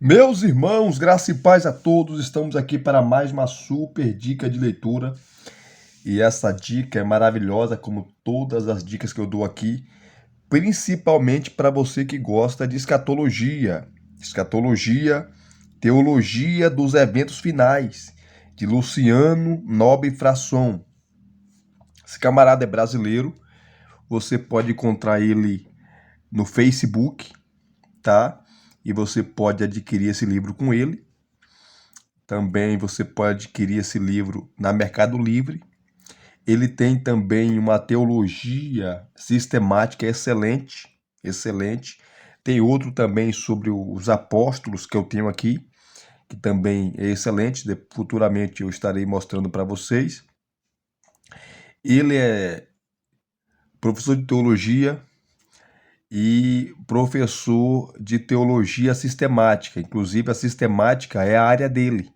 Meus irmãos, graça e paz a todos, estamos aqui para mais uma super dica de leitura. E essa dica é maravilhosa, como todas as dicas que eu dou aqui, principalmente para você que gosta de escatologia. Escatologia, teologia dos eventos finais, de Luciano Nobre Frasson. Esse camarada é brasileiro, você pode encontrar ele no Facebook, tá? E você pode adquirir esse livro com ele. Também você pode adquirir esse livro na Mercado Livre. Ele tem também uma teologia sistemática excelente, excelente. Tem outro também sobre os apóstolos que eu tenho aqui, que também é excelente. Futuramente eu estarei mostrando para vocês. Ele é professor de teologia e professor de teologia sistemática. Inclusive a sistemática é a área dele,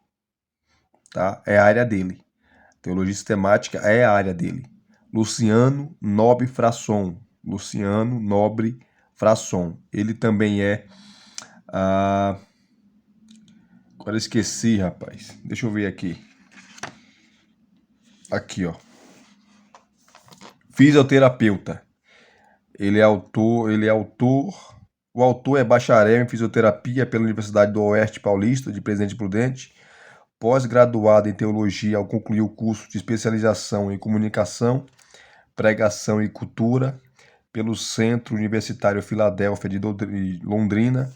tá? É a área dele. Teologia sistemática é a área dele. Luciano Nobre Frasson. Luciano Nobre Frasson. Ele também é... Agora eu esqueci, rapaz. Deixa eu ver aqui. Aqui, ó. Fisioterapeuta. Ele é autor... O autor é bacharel em fisioterapia pela Universidade do Oeste Paulista, de Presidente Prudente. Pós-graduado em teologia ao concluir o curso de especialização em comunicação, pregação e cultura pelo Centro Universitário Filadélfia de Londrina,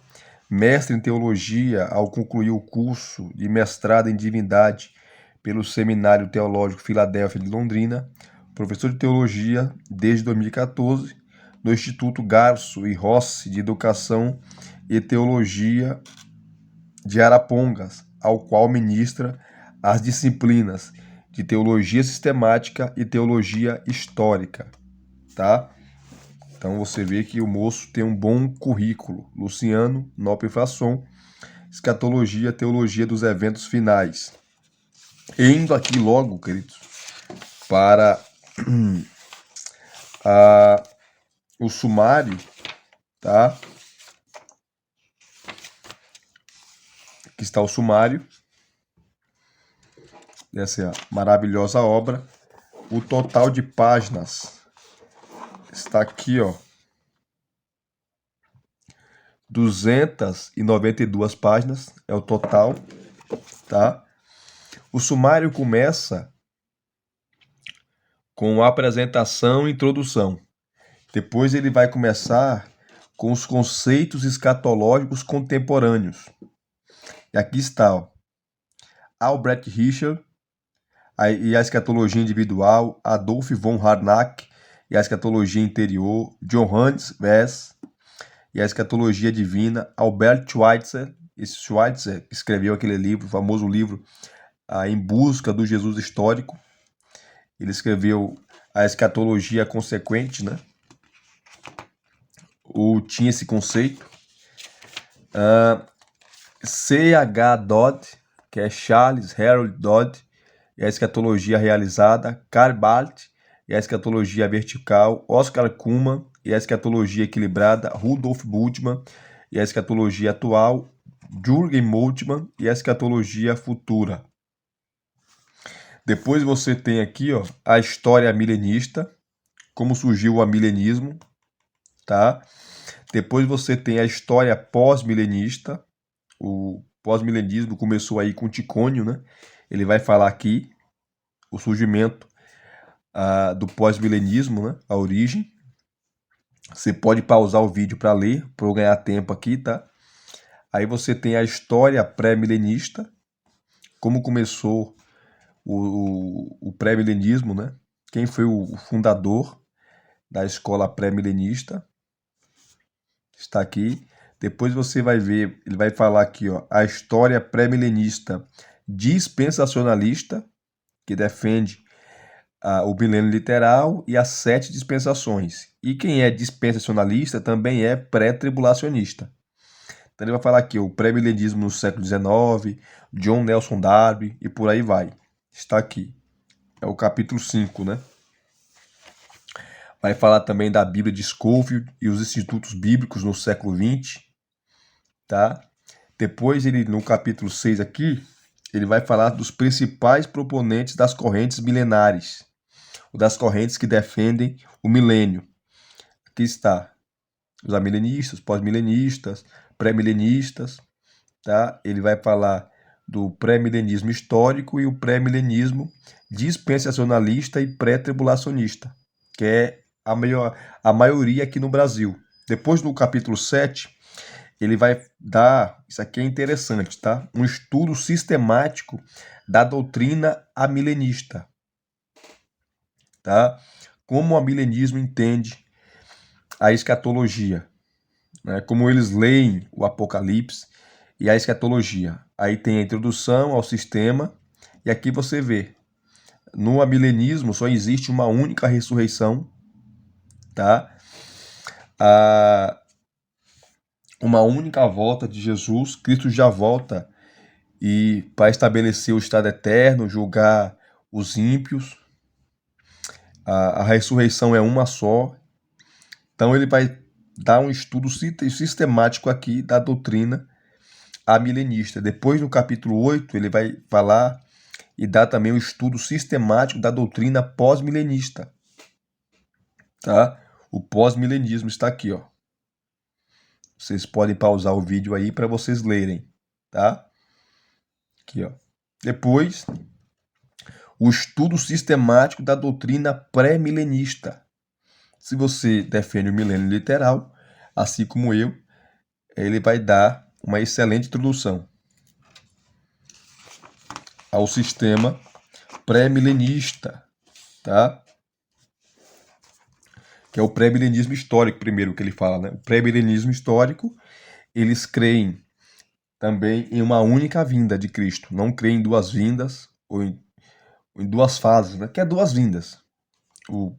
mestre em teologia ao concluir o curso de mestrado em divindade pelo Seminário Teológico Filadélfia de Londrina, professor de teologia desde 2014 no Instituto Garço e Rossi de Educação e Teologia de Arapongas, ao qual ministra as disciplinas de teologia sistemática e teologia histórica, tá? Então você vê que o moço tem um bom currículo. Luciano Nobre Frasson, escatologia, teologia dos eventos finais. Indo aqui logo, queridos, para o sumário, tá? Aqui está o sumário dessa maravilhosa obra. O total de páginas está aqui, ó. 292 páginas é o total, tá? O sumário começa com apresentação e introdução. Depois ele vai começar com os conceitos escatológicos contemporâneos. E aqui está, ó, Albrecht Richard e a escatologia individual, Adolf von Harnack e a escatologia interior, Johannes Wes e a escatologia divina, Albert Schweitzer. Esse Schweitzer escreveu aquele livro, o famoso livro Em Busca do Jesus Histórico. Ele escreveu a escatologia consequente, né? Ou tinha esse conceito. C.H. Dodd, que é Charles Harold Dodd, e a escatologia realizada, Karl Barth, e a escatologia vertical, Oscar Cullmann, e a escatologia equilibrada, Rudolf Bultmann, e a escatologia atual, Jürgen Moltmann, e a escatologia futura. Depois você tem aqui, ó, a história milenista, como surgiu o amilenismo, tá? Depois você tem a história pós-milenista. O pós-milenismo começou aí com Ticônio, né? Ele vai falar aqui o surgimento do pós-milenismo, né? A origem. Você pode pausar o vídeo para ler, para eu ganhar tempo aqui, tá? Aí você tem a história pré-milenista, como começou o pré-milenismo, né? Quem foi o fundador da escola pré-milenista? Está aqui. Depois você vai ver, ele vai falar aqui, ó, a história pré-milenista dispensacionalista, que defende o milênio literal e as 7 dispensações. E quem é dispensacionalista também é pré-tribulacionista. Então ele vai falar aqui o pré-milenismo no século XIX, John Nelson Darby e por aí vai. Está aqui. É o capítulo 5, né? Vai falar também da Bíblia de Scofield e os institutos bíblicos no século XX, tá? Depois, ele no capítulo 6 aqui, ele vai falar dos principais proponentes das correntes milenares, ou das correntes que defendem o milênio. Aqui está os amilenistas, pós-milenistas, pré-milenistas, tá? Ele vai falar do pré-milenismo histórico e o pré-milenismo dispensacionalista e pré-tribulacionista, que é a maioria aqui no Brasil. Depois, no capítulo 7, ele vai dar, isso aqui é interessante, tá? Um estudo sistemático da doutrina amilenista, tá? Como o amilenismo entende a escatologia, né? Como eles leem o Apocalipse e a escatologia. Aí tem a introdução ao sistema, e aqui você vê, no amilenismo só existe uma única ressurreição, tá? Uma única volta de Jesus. Cristo já volta e para estabelecer o estado eterno, julgar os ímpios. A ressurreição é uma só. Então ele vai dar um estudo sistemático aqui da doutrina amilenista. Depois, no capítulo 8, ele vai falar e dar também um estudo sistemático da doutrina pós-milenista. Tá? O pós-milenismo está aqui, ó. Vocês podem pausar o vídeo aí para vocês lerem, tá? Aqui, ó. Depois, o estudo sistemático da doutrina pré-milenista. Se você defende o milênio literal, assim como eu, ele vai dar uma excelente introdução ao sistema pré-milenista, tá? Que é o pré-milenismo histórico, primeiro que ele fala, né? O pré-milenismo histórico, eles creem também em uma única vinda de Cristo, não creem em duas vindas ou em duas fases, né? Que é duas vindas. O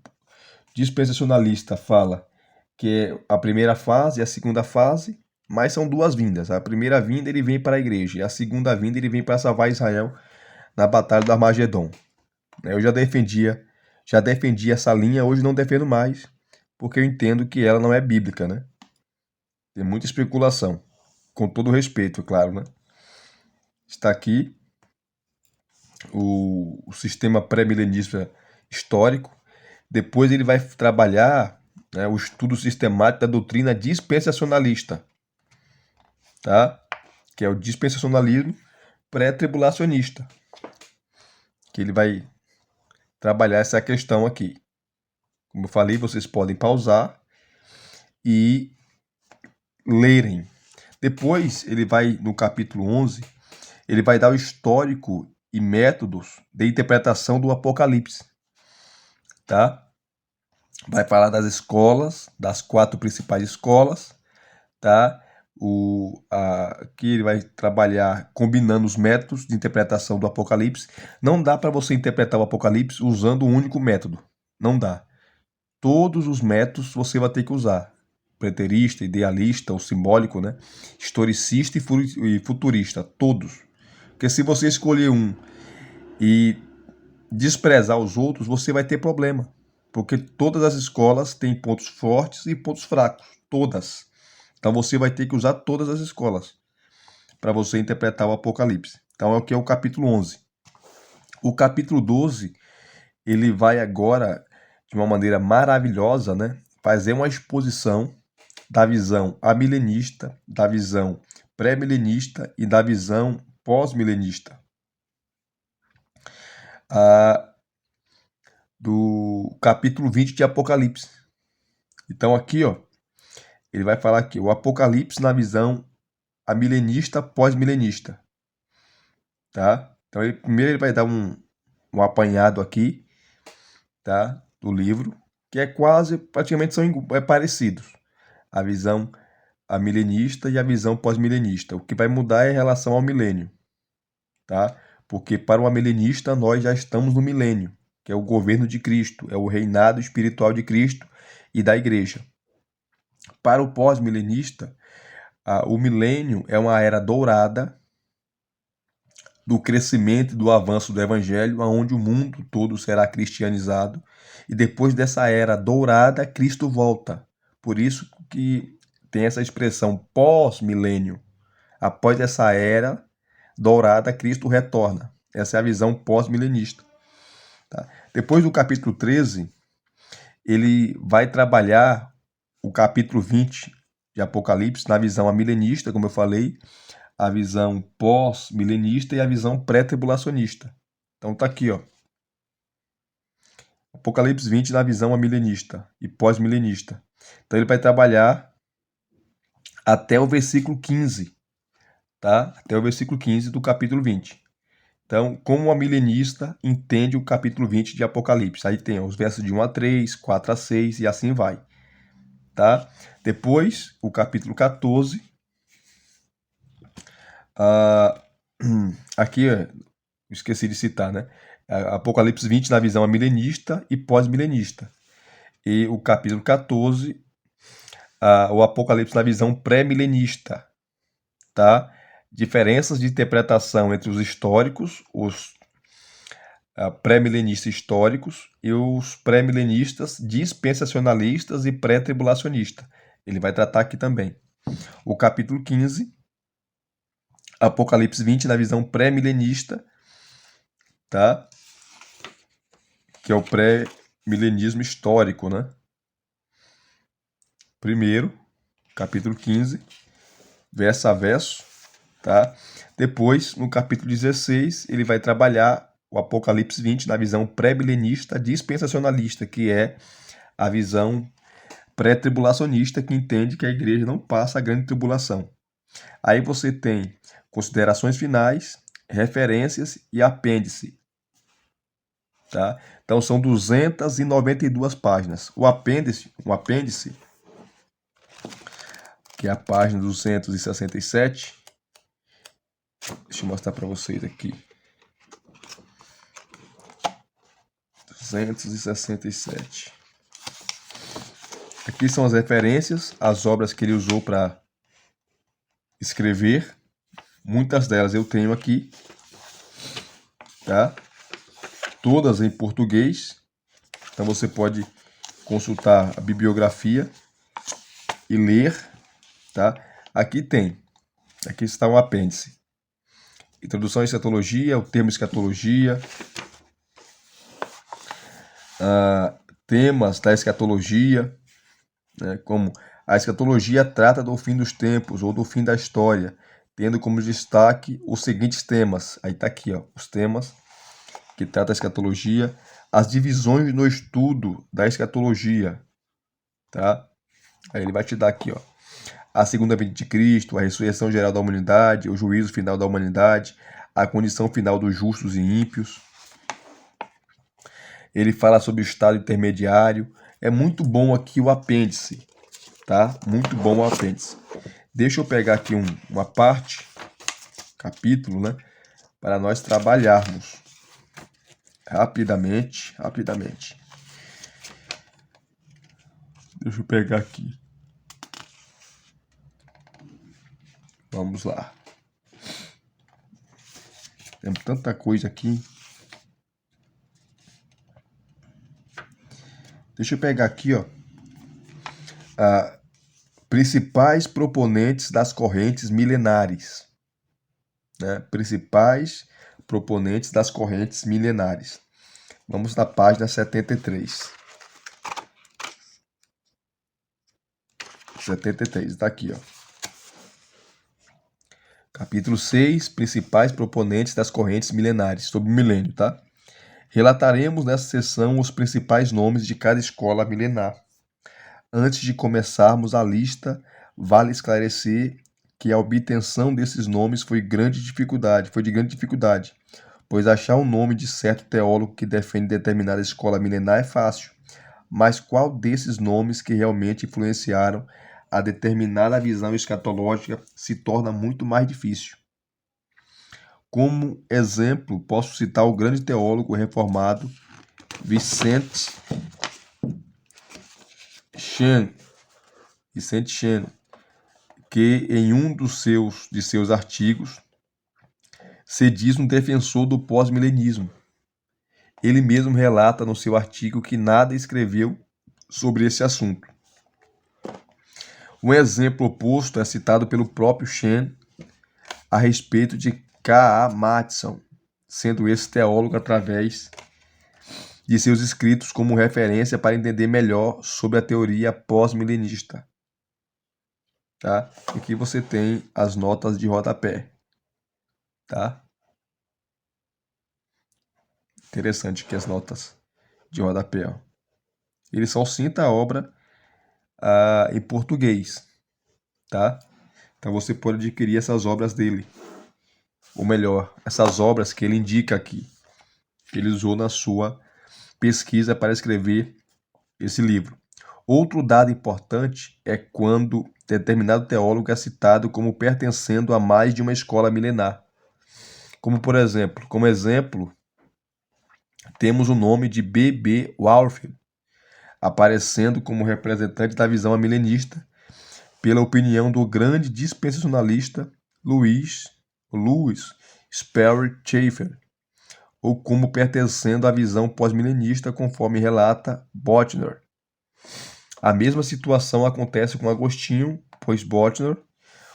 dispensacionalista fala que é a primeira fase e a segunda fase, mas são duas vindas. A primeira vinda ele vem para a igreja, e a segunda vinda ele vem para salvar Israel na batalha do Armagedon. Eu já defendi essa linha, hoje não defendo mais, porque eu entendo que ela não é bíblica, né? Tem muita especulação, com todo respeito, claro, né? Está aqui o sistema pré-milenista histórico. Depois ele vai trabalhar, né, o estudo sistemático da doutrina dispensacionalista, tá? Que é o dispensacionalismo pré-tribulacionista, que ele vai trabalhar essa questão aqui. Como eu falei, vocês podem pausar e lerem. Depois ele vai, no capítulo 11, ele vai dar o histórico e métodos de interpretação do Apocalipse, tá? Vai falar das escolas, das 4 principais escolas, tá? Aqui ele vai trabalhar combinando os métodos de interpretação do Apocalipse. Não dá para você interpretar o Apocalipse usando um único método. Não dá. Todos os métodos você vai ter que usar. Preterista, idealista, ou simbólico, né? Historicista e futurista. Todos. Porque se você escolher um e desprezar os outros, você vai ter problema. Porque todas as escolas têm pontos fortes e pontos fracos. Todas. Então você vai ter que usar todas as escolas para você interpretar o Apocalipse. Então é o que é o capítulo 11. O capítulo 12, ele vai agora, de uma maneira maravilhosa, né, fazer uma exposição da visão amilenista, da visão pré-milenista e da visão pós-milenista. Do capítulo 20 de Apocalipse. Então aqui, ó, ele vai falar aqui, o Apocalipse na visão amilenista, pós-milenista, tá? Então primeiro ele vai dar um apanhado aqui, tá, do livro, que é praticamente são parecidos. A visão amilenista e a visão pós-milenista. O que vai mudar é em relação ao milênio, tá? Porque para o amilenista nós já estamos no milênio, que é o governo de Cristo, é o reinado espiritual de Cristo e da igreja. Para o pós-milenista, o milênio é uma era dourada do crescimento e do avanço do evangelho, onde o mundo todo será cristianizado, e depois dessa era dourada, Cristo volta. Por isso que tem essa expressão pós-milênio. Após essa era dourada, Cristo retorna. Essa é a visão pós-milenista. Tá? Depois do capítulo 13, ele vai trabalhar o capítulo 20 de Apocalipse na visão amilenista, como eu falei, a visão pós-milenista e a visão pré-tribulacionista. Então tá aqui, ó. Apocalipse 20 na visão amilenista e pós-milenista. Então ele vai trabalhar até o versículo 15, tá? Até o versículo 15 do capítulo 20. Então, como a milenista entende o capítulo 20 de Apocalipse? Aí tem os versos de 1 a 3, 4 a 6 e assim vai, tá? Depois, o capítulo 14. Aqui, esqueci de citar, né? Apocalipse 20 na visão milenista e pós-milenista. E o capítulo 14, o Apocalipse na visão pré-milenista, tá? Diferenças de interpretação entre os históricos, os pré-milenistas históricos e os pré-milenistas dispensacionalistas e pré-tribulacionistas. Ele vai tratar aqui também. O capítulo 15, Apocalipse 20 na visão pré-milenista, tá? Que é o pré-milenismo histórico, né? Primeiro, capítulo 15, verso a verso, tá? Depois, no capítulo 16, ele vai trabalhar o Apocalipse 20 na visão pré-milenista dispensacionalista, que é a visão pré-tribulacionista, que entende que a igreja não passa a grande tribulação. Aí você tem considerações finais, referências e apêndice. Tá? Então são 292 páginas. O apêndice, que é a página 267, deixa eu mostrar para vocês aqui. 267. Aqui são as referências, as obras que ele usou para escrever. Muitas delas eu tenho aqui, tá? Todas em português. Então você pode consultar a bibliografia e ler, tá? Aqui está um apêndice. Introdução à escatologia, o termo escatologia, temas da escatologia, né, como a escatologia trata do fim dos tempos ou do fim da história, tendo como destaque os seguintes temas. Aí está aqui, ó, os temas que trata a escatologia, as divisões no estudo da escatologia, tá? Aí ele vai te dar aqui, ó, a segunda vinda de Cristo, a ressurreição geral da humanidade, o juízo final da humanidade, a condição final dos justos e ímpios. Ele fala sobre o estado intermediário. É muito bom aqui o apêndice, tá? Muito bom o apêndice. Deixa eu pegar aqui uma parte, capítulo, né? Para nós trabalharmos rapidamente. Deixa eu pegar aqui. Vamos lá. Tem tanta coisa aqui. Deixa eu pegar aqui, ó. Principais proponentes das correntes milenares. Né? Principais proponentes das correntes milenares. Vamos na página 73. 73, está aqui, ó. Capítulo 6, principais proponentes das correntes milenares, sobre o milênio, tá? Relataremos nessa sessão os principais nomes de cada escola milenar. Antes de começarmos a lista, vale esclarecer que a obtenção desses nomes foi de grande dificuldade, pois achar um nome de certo teólogo que defende determinada escola milenar é fácil, mas qual desses nomes que realmente influenciaram a determinada visão escatológica se torna muito mais difícil. Como exemplo, posso citar o grande teólogo reformado Vicente Chen, que em um de seus artigos se diz um defensor do pós-milenismo. Ele mesmo relata no seu artigo que nada escreveu sobre esse assunto. Um exemplo oposto é citado pelo próprio Chen a respeito de K.A. Matson, sendo esse teólogo através de seus escritos como referência para entender melhor sobre a teoria pós-milenista. Tá? Aqui você tem as notas de rodapé. Tá? Interessante aqui as notas de rodapé. Ó. Ele só cita a obra em português. Tá? Então você pode adquirir essas obras dele. Ou melhor, essas obras que ele indica aqui. Que ele usou na sua pesquisa para escrever esse livro. Outro dado importante é quando determinado teólogo é citado como pertencendo a mais de uma escola milenar. Como exemplo, temos o nome de B.B. Warfield, aparecendo como representante da visão amilenista, pela opinião do grande dispensacionalista Louis Sperry Chafer, ou como pertencendo à visão pós-milenista, conforme relata Botner. A mesma situação acontece com Agostinho, pois Botner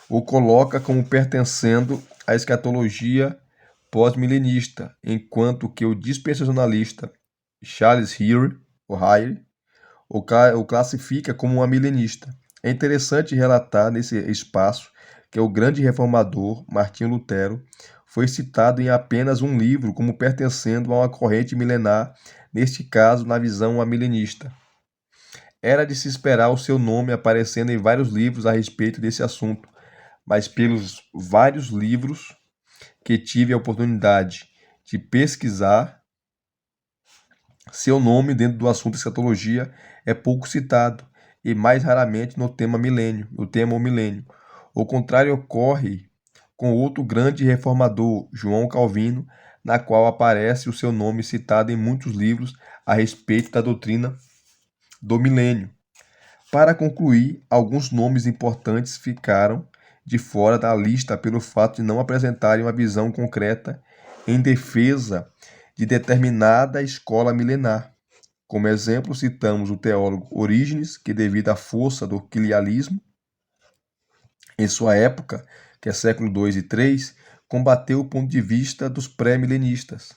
o coloca como pertencendo à escatologia pós-milenista, enquanto que o dispensacionalista Charles Hillary o classifica como um milenista. É interessante relatar nesse espaço que o grande reformador Martinho Lutero foi citado em apenas um livro como pertencendo a uma corrente milenar, neste caso na visão amilenista. Era de se esperar o seu nome aparecendo em vários livros a respeito desse assunto, mas pelos vários livros que tive a oportunidade de pesquisar, seu nome dentro do assunto escatologia é pouco citado e mais raramente no tema milênio. O contrário ocorre com outro grande reformador, João Calvino, na qual aparece o seu nome citado em muitos livros a respeito da doutrina do milênio. Para concluir, alguns nomes importantes ficaram de fora da lista pelo fato de não apresentarem uma visão concreta em defesa de determinada escola milenar. Como exemplo, citamos o teólogo Orígenes, que devido à força do quilialismo, em sua época, que é século II e III, combateu o ponto de vista dos pré-milenistas,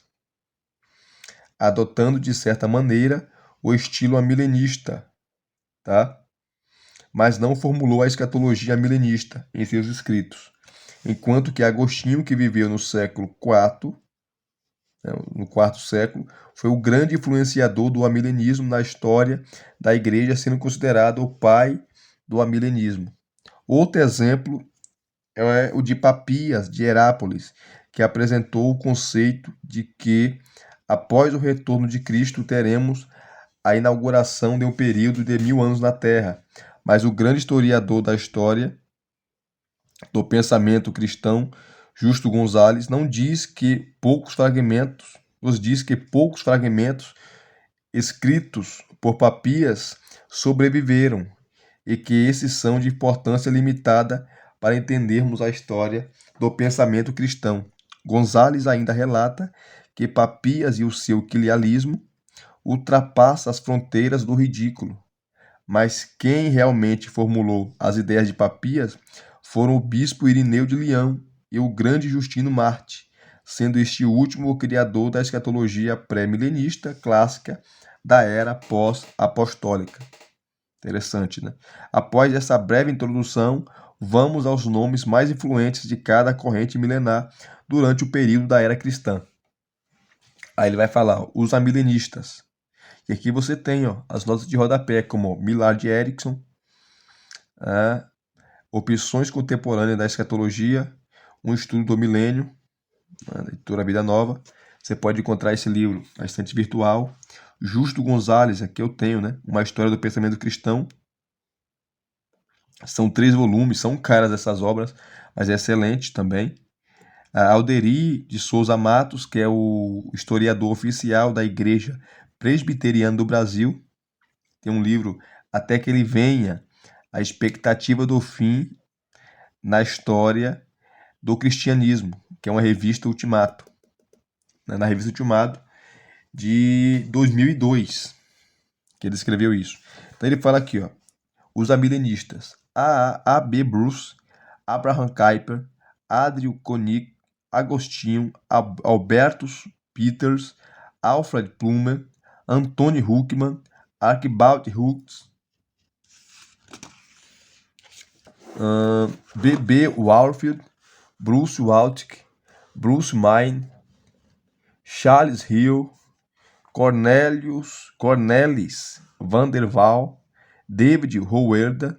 adotando de certa maneira o estilo amilenista, tá? Mas não formulou a escatologia milenista em seus escritos, enquanto que Agostinho, que viveu no século IV, no quarto século, foi o grande influenciador do amilenismo na história da Igreja, sendo considerado o pai do amilenismo. Outro exemplo é o de Papias de Herápolis, que apresentou o conceito de que, após o retorno de Cristo, teremos a inauguração de um período de 1000 anos na Terra. Mas o grande historiador da história do pensamento cristão, Justo Gonzalez, nos diz que poucos fragmentos escritos por Papias sobreviveram e que esses são de importância limitada para entendermos a história do pensamento cristão. Gonzalez ainda relata que Papias e o seu quilialismo ultrapassa as fronteiras do ridículo. Mas quem realmente formulou as ideias de Papias foram o bispo Irineu de Leão e o grande Justino Marte, sendo este último o criador da escatologia pré-milenista clássica da era pós-apostólica. Interessante, né? Após essa breve introdução, vamos aos nomes mais influentes de cada corrente milenar durante o período da era cristã. Aí ele vai falar os amilenistas. E aqui você tem as notas de rodapé, como Millard Erickson, Opções Contemporâneas da Escatologia, um estudo do milênio, editora Vida Nova. Você pode encontrar esse livro na estante virtual. Justo Gonzalez, aqui eu tenho, né? Uma História do Pensamento Cristão. São 3 volumes, são caras essas obras, mas é excelente também. Alderi de Souza Matos, que é o historiador oficial da Igreja Presbiteriana do Brasil, tem um livro Até que ele venha, a expectativa do fim na história do cristianismo, que é uma revista Ultimato, na revista Ultimato de 2002, que ele escreveu isso. Então ele fala aqui, os amilenistas, A.B. Bruce, Abraham Kuyper, Adrio Koenig, Agostinho, Albertus Peters, Alfred Plummer, Anthony Huckman, Archibald Hooks, B.B. Warfield, Bruce Waltke, Bruce Mine, Charles Hill, Cornelis Van der Waal, David Howard,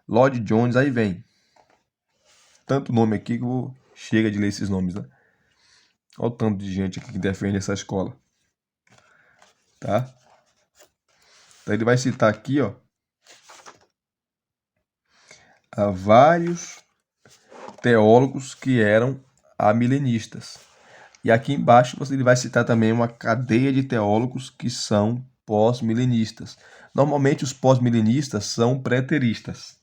Lloyd Jones, aí vem. Tanto nome aqui que chega de ler esses nomes, né? Olha o tanto de gente aqui que defende essa escola. Tá? Então ele vai citar aqui, ó, vários teólogos que eram amilenistas. E aqui embaixo ele vai citar também uma cadeia de teólogos que são pós-milenistas. Normalmente os pós-milenistas são preteristas,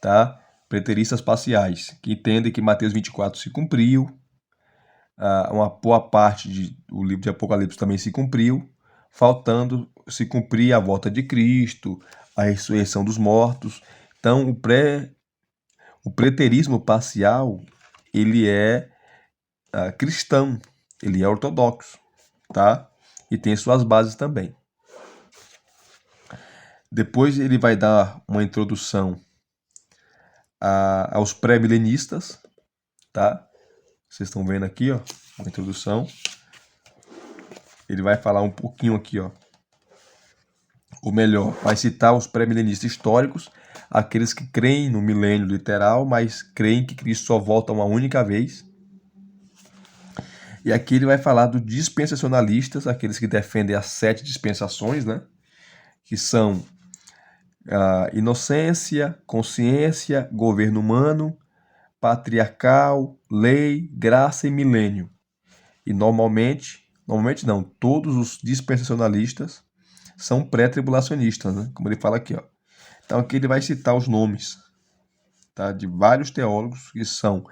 tá? Preteristas parciais, que entendem que Mateus 24 se cumpriu, uma boa parte do livro de Apocalipse também se cumpriu, faltando se cumprir a volta de Cristo, a ressurreição dos mortos. Então o preterismo parcial, ele é cristão, ele é ortodoxo, tá? E tem suas bases também. Depois ele vai dar uma introdução aos pré-milenistas, tá? Vocês estão vendo aqui, ó, uma introdução. Ele vai falar um pouquinho aqui, ó. Ou melhor, vai citar os pré-milenistas históricos, aqueles que creem no milênio literal, mas creem que Cristo só volta uma única vez. E aqui ele vai falar dos dispensacionalistas, aqueles que defendem as 7 dispensações, né? Que são inocência, consciência, governo humano, patriarcal, lei, graça e milênio. E normalmente não, todos os dispensacionalistas são pré-tribulacionistas, né? Como ele fala aqui, ó. Então aqui ele vai citar os nomes, tá? De vários teólogos que são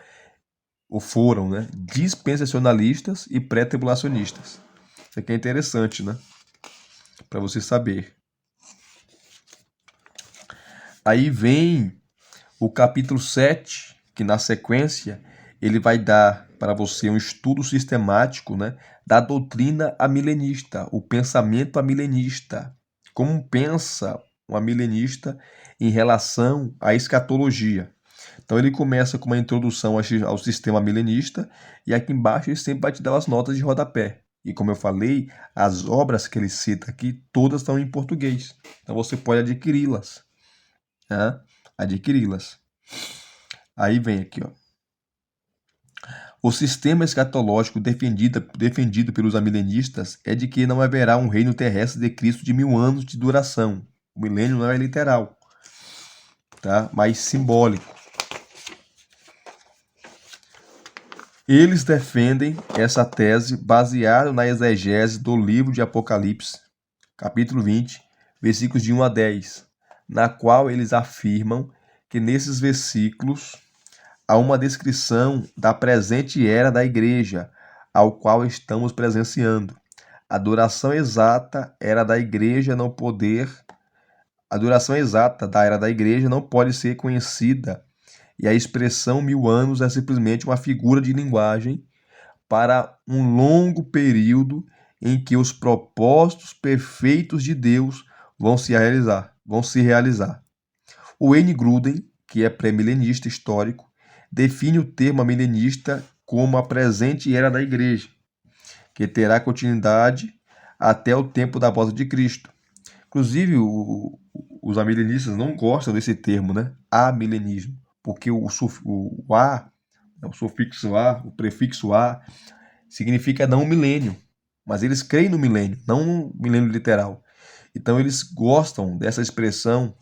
ou foram, né, dispensacionalistas e pré-tribulacionistas. Isso aqui é interessante, né? Para você saber. Aí vem o capítulo 7, que na sequência ele vai dar para você um estudo sistemático, né, da doutrina amilenista, o pensamento amilenista. Como pensa um amilenista em relação à escatologia. Então ele começa com uma introdução ao sistema milenista e aqui embaixo ele sempre vai te dar as notas de rodapé. E como eu falei, as obras que ele cita aqui, todas estão em português. Então você pode adquiri-las. Né? Adquiri-las. Aí vem aqui, ó. O sistema escatológico defendido pelos amilenistas é de que não haverá um reino terrestre de Cristo de 1000 anos de duração. O milênio não é literal, tá? Mas simbólico. Eles defendem essa tese baseada na exegese do livro de Apocalipse, capítulo 20, versículos de 1 a 10, na qual eles afirmam que nesses versículos há uma descrição da presente era da igreja, ao qual estamos presenciando. A duração exata era da igreja não poder, a duração exata da era da igreja não pode ser conhecida, e a expressão 1000 anos é simplesmente uma figura de linguagem para um longo período em que os propósitos perfeitos de Deus vão se realizar. O Wayne Grudem, que é pré-milenista histórico, define o termo milenista como a presente era da igreja, que terá continuidade até o tempo da volta de Cristo. Inclusive, os amilenistas não gostam desse termo, né? Amilenismo, porque o sufixo A, o prefixo A, significa não milênio. Mas eles creem no milênio, não no milênio literal. Então eles gostam dessa expressão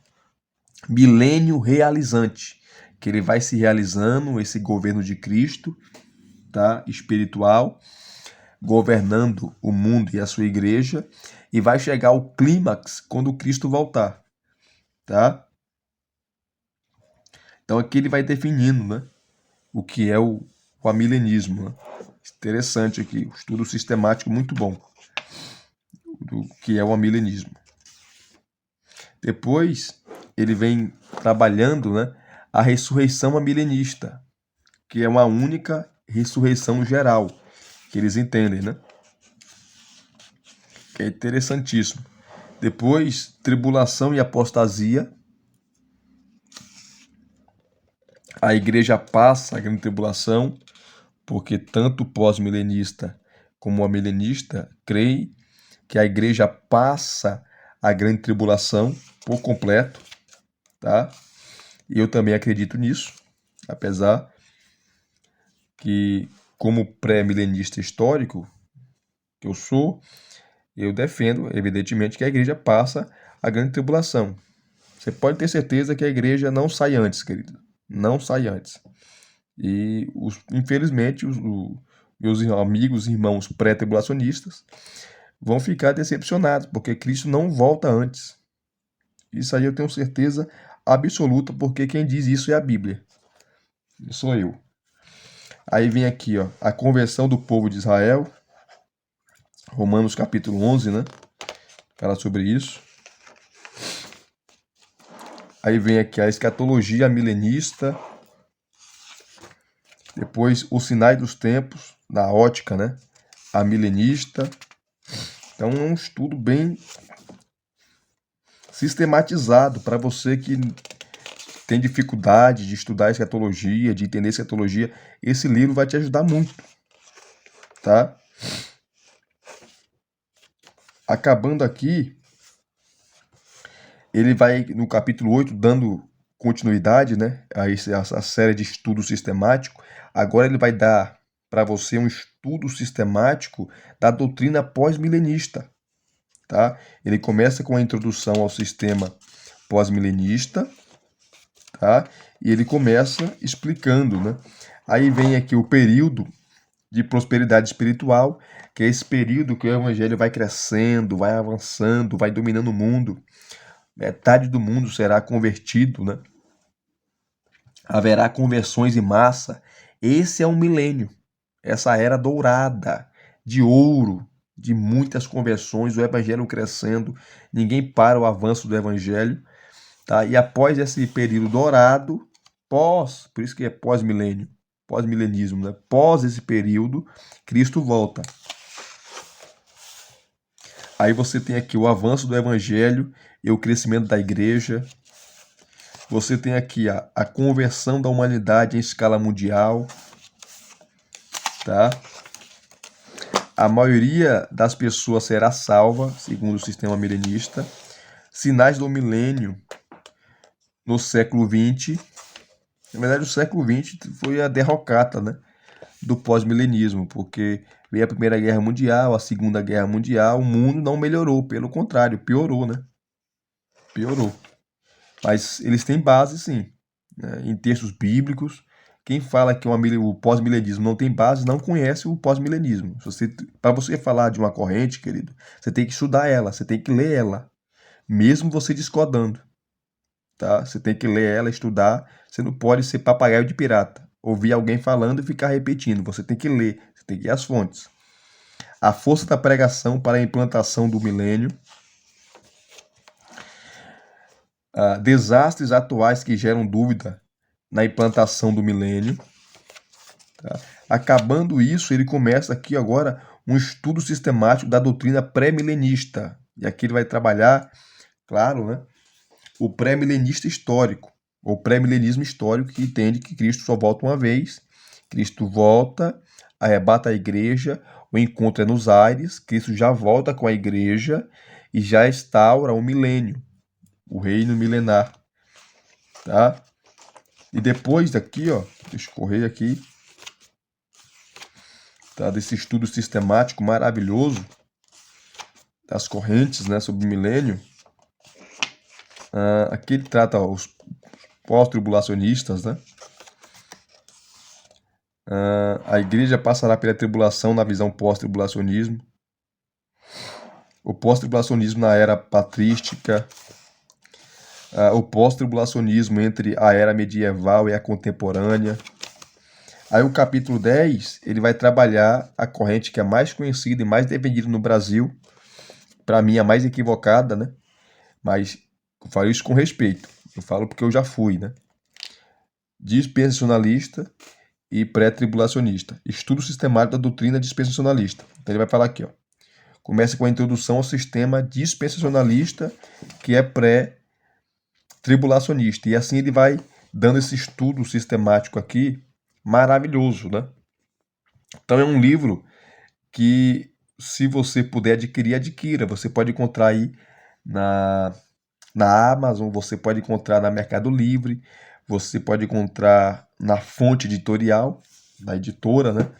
milênio realizante, que ele vai se realizando, esse governo de Cristo, tá? Espiritual, governando o mundo e a sua igreja, e vai chegar ao clímax quando Cristo voltar, tá? Então aqui ele vai definindo, né, o que é o amilenismo, né? Interessante aqui, um estudo sistemático muito bom do que é o amilenismo. Depois ele vem trabalhando, né, a ressurreição amilenista, que é uma única ressurreição geral, que eles entendem, né? Que é interessantíssimo. Depois, tribulação e apostasia. A igreja passa a grande tribulação, porque tanto o pós-milenista como o milenista creem que a igreja passa a grande tribulação por completo, tá? E eu também acredito nisso, apesar que, como pré-milenista histórico que eu sou, eu defendo, evidentemente, que a igreja passa a grande tribulação. Você pode ter certeza que a igreja não sai antes, querido. Não sai antes. E, infelizmente, meus amigos e irmãos pré-tribulacionistas vão ficar decepcionados, porque Cristo não volta antes. Isso aí eu tenho certeza absoluta, porque quem diz isso é a Bíblia. Sou eu. Aí vem aqui, ó, a conversão do povo de Israel. Romanos capítulo 11, né? Fala sobre isso. Aí vem aqui a escatologia milenista. Depois, os sinais dos tempos, na ótica, né? A milenista. Então, é um estudo bem sistematizado para você que tem dificuldade de estudar escatologia, de entender escatologia. Esse livro vai te ajudar muito, tá? Acabando aqui, ele vai, no capítulo 8, dando continuidade, né, a série de estudo sistemático. Agora ele vai dar para você um estudo sistemático da doutrina pós-milenista, tá? Ele começa com a introdução ao sistema pós-milenista, tá? E ele começa explicando, né? Aí vem aqui o período de prosperidade espiritual, que é esse período que o evangelho vai crescendo, vai avançando, vai dominando o mundo. Metade do mundo será convertido, né? Haverá conversões em massa. Esse é um milênio, essa era dourada, de ouro, de muitas conversões, o evangelho crescendo, ninguém para o avanço do evangelho, tá? E após esse período dourado, por isso que é pós-milênio, pós-milenismo, né? Pós esse período, Cristo volta. Aí você tem aqui o avanço do evangelho e o crescimento da igreja. Você tem aqui a conversão da humanidade em escala mundial, tá? A maioria das pessoas será salva, segundo o sistema milenista. Sinais do milênio no século XX. Na verdade, o século XX foi a derrocata, né, do pós-milenismo, porque veio a Primeira Guerra Mundial, a Segunda Guerra Mundial, o mundo não melhorou, pelo contrário, piorou, né? Piorou. Mas eles têm base, sim, né, em textos bíblicos. Quem fala que o pós-milenismo não tem base não conhece o pós-milenismo. Para você falar de uma corrente, querido, você tem que estudar ela, você tem que ler ela, mesmo você discordando, tá? Você tem que ler ela, estudar. Você não pode ser papagaio de pirata, ouvir alguém falando e ficar repetindo. Você tem que ler, você tem que ir às fontes. A força da pregação para a implantação do milênio. Desastres atuais que geram dúvida na implantação do milênio. Tá? Acabando isso, ele começa aqui agora um estudo sistemático da doutrina pré-milenista. E aqui ele vai trabalhar, claro, né, o pré-milenista histórico, ou pré-milenismo histórico, que entende que Cristo só volta uma vez. Cristo volta, arrebata a igreja, o encontro é nos ares, Cristo já volta com a igreja e já instaura o milênio, o reino milenar, tá? E depois daqui, ó, deixa eu correr aqui, tá? Desse estudo sistemático maravilhoso das correntes, né, sobre o milênio, aqui ele trata os pós-tribulacionistas, né? A igreja passará pela tribulação na visão pós-tribulacionismo. O pós-tribulacionismo na era patrística. O pós-tribulacionismo entre a era medieval e a contemporânea. Aí o capítulo 10, ele vai trabalhar a corrente que é mais conhecida e mais defendida no Brasil. Para mim, a mais equivocada, né? Mas eu falo isso com respeito. Eu falo porque eu já fui, né? Dispensacionalista, e pré-tribulacionista. Estudo sistemático da doutrina dispensacionalista. Então ele vai falar aqui, ó. Começa com a introdução ao sistema dispensacionalista, que é pré-tribulacionista. E assim ele vai dando esse estudo sistemático aqui, maravilhoso, né? Então é um livro que, se você puder adquirir, adquira. Você pode encontrar aí na, na Amazon, você pode encontrar na Mercado Livre, você pode encontrar na Fonte Editorial, da editora, né?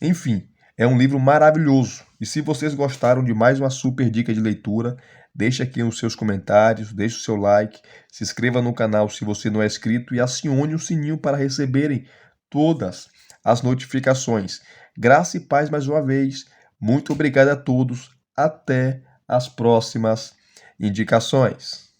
Enfim, é um livro maravilhoso. E se vocês gostaram de mais uma super dica de leitura, deixe aqui os seus comentários, deixe o seu like, se inscreva no canal se você não é inscrito e acione o sininho para receberem todas as notificações. Graça e paz mais uma vez. Muito obrigado a todos. Até as próximas indicações.